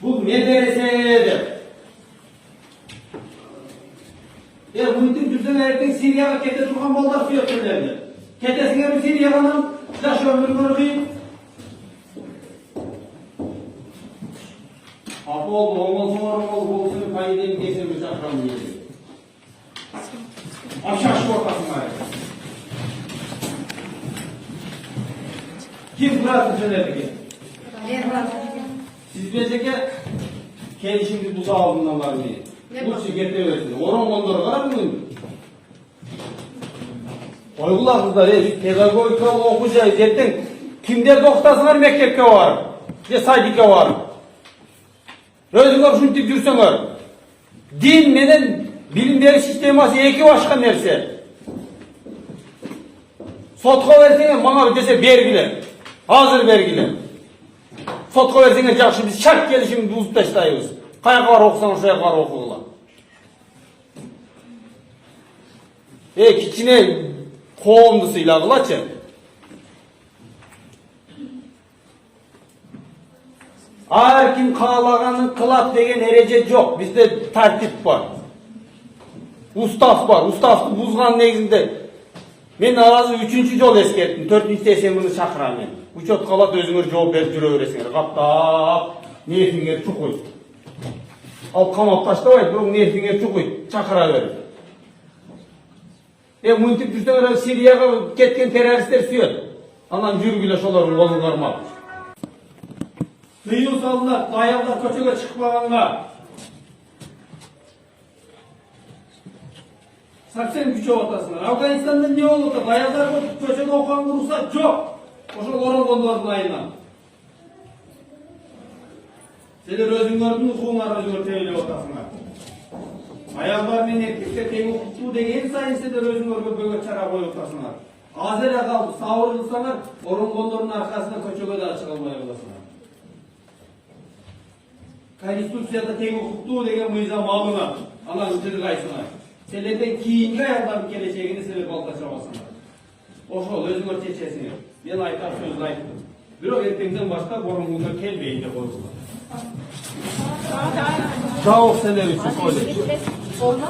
Bu medresedir. Bunun düzden erken Suriye'ye kete turgan bollar fiyatlardı. Ketesine bir Suriye'nin yaş ömrünü kıyıp Apol olmaz olsun payideni kesilmiş akram diyelim. Aşağı ortasına ayrı. Kim burası söylerdi ki? Siz bilecek kendişimiz buza aldığından var mı? Bu şirkette öğretsin. Oran onları var mı? Oygularımızda pedagogika okuyacağız ettin. Kimde doktası var mektepke var. Ya saydike var. Özgür şunu tip yürüsünler. Din neden bilim veri sisteması iki başka nerse. Sotka versene bana dese vergiler. Hazır vergiler. Sotka versene жақшы biz şart gelişimi bulup taşlayız. Kaya var okusan şuraya var okuğular. Kiçine kovumdusuyla kılaçı. Her kim kağlağını kılap degen erece yok. Bizde tertip var. Ustaf var. Ustafты buzgan negizinde. Men arazı 3. jol eskerttim. 4. tesemini çakıram men. Учет kalat özüңөр жооп берип жүрө бересиңер. Каптап, нефиңер чукуйт. Ал камап таштабайт, бирок нефиңер чукуйт, чакыра берип. Мынтип жүрсөңөр Сирияга кеткен террористтер сүйөт. Анан жүргүлө ошолордун колун кармап. Тыюу салынат, аялдар көчөгө чыкпаганга. Совсем күчөп атасыңар. Афганистанда эмне болуп атат? Аялдар көчөдө окуганга уруксат жок. Ошол оронгондордун айынан. Силер өзүңөрдүн укугуңарды өзүңөр тебелеп атасыңар. Аялдар менен эркектер тең укуктуу деген сайын силер өзүңөргө бөгөт чара коюп атасыңар. Азыр эле калды, сабыр кылсаңар, оронгондордун аркасынан көчөгө да чыга албай каласыңар. Конституцияда тең укуктуу деген мыйзам алынат. Анан тилгайсыңар. Силерден кийинки аялдардын келечегини силер балкачабасыңар. Ошол өзүңөр чечесиңер. Мен айтар сөз айттым. Бирок эртеңден баштап оронгондор келбейин деп коюңар. Жауап силер үчүн.